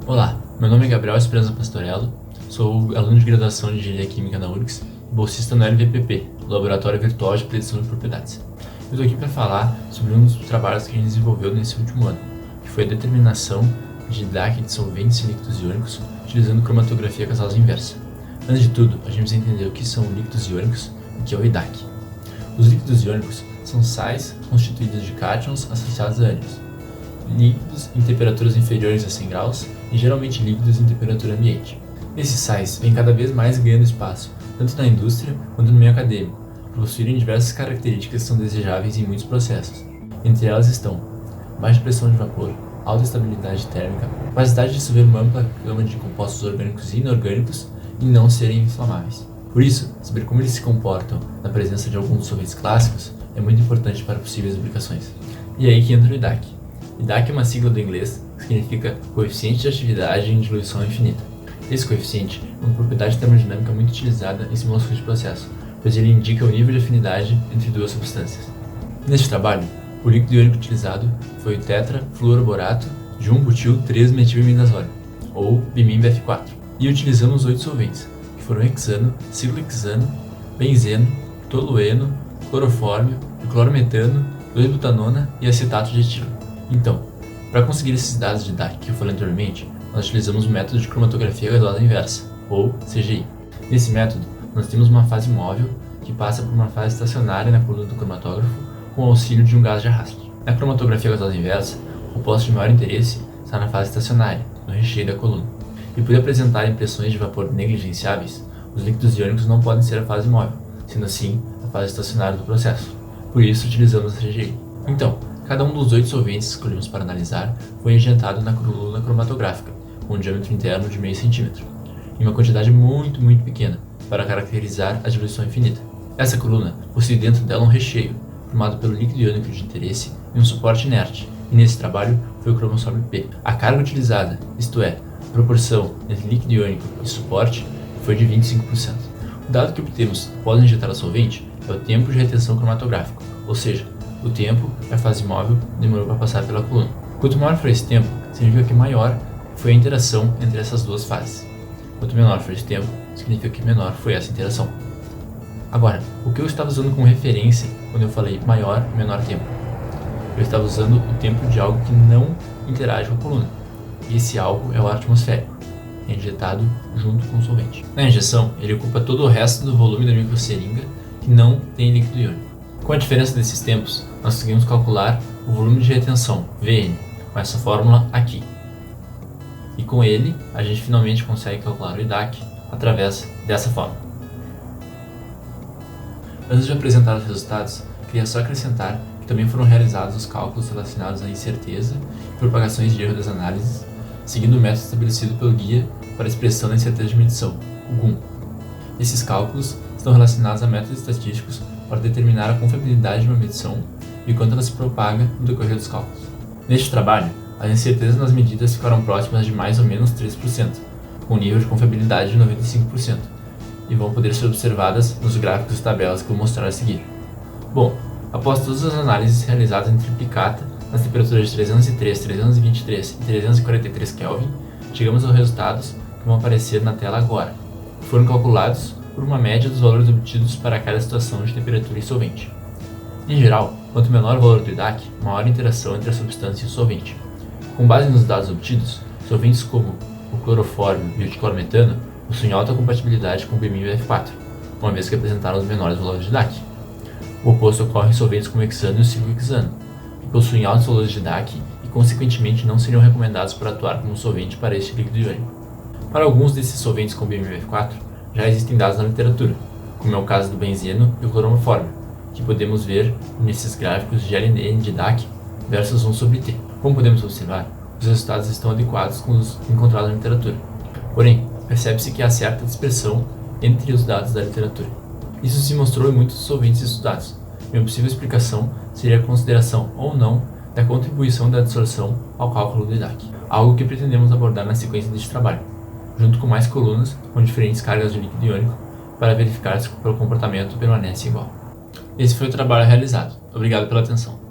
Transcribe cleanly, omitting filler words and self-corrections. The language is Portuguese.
Olá, meu nome é Gabriel Esperança Pastorello, sou aluno de graduação de Engenharia Química na URGS e bolsista no LVPP, Laboratório Virtual de Predição de Propriedades. Eu estou aqui para falar sobre um dos trabalhos que a gente desenvolveu nesse último ano, que foi a determinação de DAC de solventes e líquidos iônicos utilizando cromatografia gasosa inversa. Antes de tudo, a gente precisa entender o que são líquidos iônicos e o que é o IDAC. Os líquidos iônicos são sais constituídos de cátions associados a ânions, líquidos em temperaturas inferiores a 100 graus e geralmente líquidos em temperatura ambiente. Esses sais vêm cada vez mais ganhando espaço, tanto na indústria quanto no meio acadêmico, por possuírem diversas características que são desejáveis em muitos processos. Entre elas estão baixa pressão de vapor, alta estabilidade térmica, capacidade de dissolver uma ampla gama de compostos orgânicos e inorgânicos e não serem inflamáveis. Por isso, saber como eles se comportam na presença de alguns solventes clássicos é muito importante para possíveis aplicações. E aí que entra o IDAC. IDAC é uma sigla do inglês que significa Coeficiente de Atividade em Diluição Infinita. Esse coeficiente é uma propriedade termodinâmica muito utilizada em simulações de processo, pois ele indica o nível de afinidade entre duas substâncias. Neste trabalho, o líquido iônico utilizado foi o tetrafluoroborato de 1-butil-3-metilimidazole, ou BIMIM-BF4, e utilizamos 8 solventes, que foram hexano, ciclohexano, benzeno, tolueno, clorofórmio, clorometano, 2-butanona e acetato de etilo. Então, para conseguir esses dados de DAC que eu falei anteriormente, nós utilizamos o método de cromatografia gasosa inversa, ou CGI. Nesse método, nós temos uma fase móvel que passa por uma fase estacionária na coluna do cromatógrafo com o auxílio de um gás de arraste. Na cromatografia gasosa inversa, o composto de maior interesse está na fase estacionária, no recheio da coluna. E por apresentar impressões de vapor negligenciáveis, os líquidos iônicos não podem ser a fase móvel, sendo assim a fase estacionária do processo. Por isso, utilizamos a CGI. Então, cada um dos 8 solventes que escolhemos para analisar foi injetado na coluna cromatográfica, com um diâmetro interno de meio centímetro, em uma quantidade muito pequena, para caracterizar a diluição infinita. Essa coluna possui dentro dela um recheio, formado pelo líquido iônico de interesse e um suporte inerte, e nesse trabalho foi o cromossome P. A carga utilizada, isto é, a proporção entre líquido iônico e suporte, foi de 25%. O dado que obtemos após injetar o solvente é o tempo de retenção cromatográfico, ou seja, o tempo que a fase móvel demorou para passar pela coluna. Quanto maior for esse tempo, significa que maior foi a interação entre essas duas fases. Quanto menor for esse tempo, significa que menor foi essa interação. Agora, o que eu estava usando como referência quando eu falei maior e menor tempo? Eu estava usando o tempo de algo que não interage com a coluna. E esse algo é o ar atmosférico, injetado junto com o solvente. Na injeção, ele ocupa todo o resto do volume da microseringa que não tem líquido iônico. Com a diferença desses tempos, nós conseguimos calcular o volume de retenção, Vn, com essa fórmula aqui. E com ele, a gente finalmente consegue calcular o IDAC através dessa fórmula. Antes de apresentar os resultados, queria só acrescentar que também foram realizados os cálculos relacionados à incerteza e propagações de erro das análises, seguindo o método estabelecido pelo Guia para a Expressão da Incerteza de Medição, o GUM. Esses cálculos estão relacionados a métodos estatísticos para determinar a confiabilidade de uma medição e o quanto ela se propaga no decorrer dos cálculos. Neste trabalho, as incertezas nas medidas ficaram próximas de mais ou menos 3%, com um nível de confiabilidade de 95%, e vão poder ser observadas nos gráficos e tabelas que vou mostrar a seguir. Bom, após todas as análises realizadas em triplicata nas temperaturas de 303, 323 e 343 Kelvin, chegamos aos resultados que vão aparecer na tela agora, que foram calculados por uma média dos valores obtidos para cada situação de temperatura e solvente. Em geral, quanto menor o valor do IDAC, maior a interação entre a substância e o solvente. Com base nos dados obtidos, solventes como o clorofórmio e o diclorometano possuem alta compatibilidade com o BIMIM-BF4, uma vez que apresentaram os menores valores de IDAC. O oposto ocorre em solventes como o hexano e o ciclohexano, que possuem altos valores de IDAC e, consequentemente, não seriam recomendados para atuar como solvente para este líquido iônico. Para alguns desses solventes com BIMIM-BF4, já existem dados na literatura, como é o caso do benzeno e o clorofórmio, que podemos ver nesses gráficos de LN de DAC versus 1/T. Como podemos observar, os resultados estão adequados com os encontrados na literatura. Porém, percebe-se que há certa dispersão entre os dados da literatura. Isso se mostrou em muitos solventes estudados, e uma possível explicação seria a consideração ou não da contribuição da adsorção ao cálculo do IDAC, algo que pretendemos abordar na sequência deste trabalho, junto com mais colunas com diferentes cargas de líquido iônico para verificar se o comportamento permanece igual. Esse foi o trabalho realizado. Obrigado pela atenção.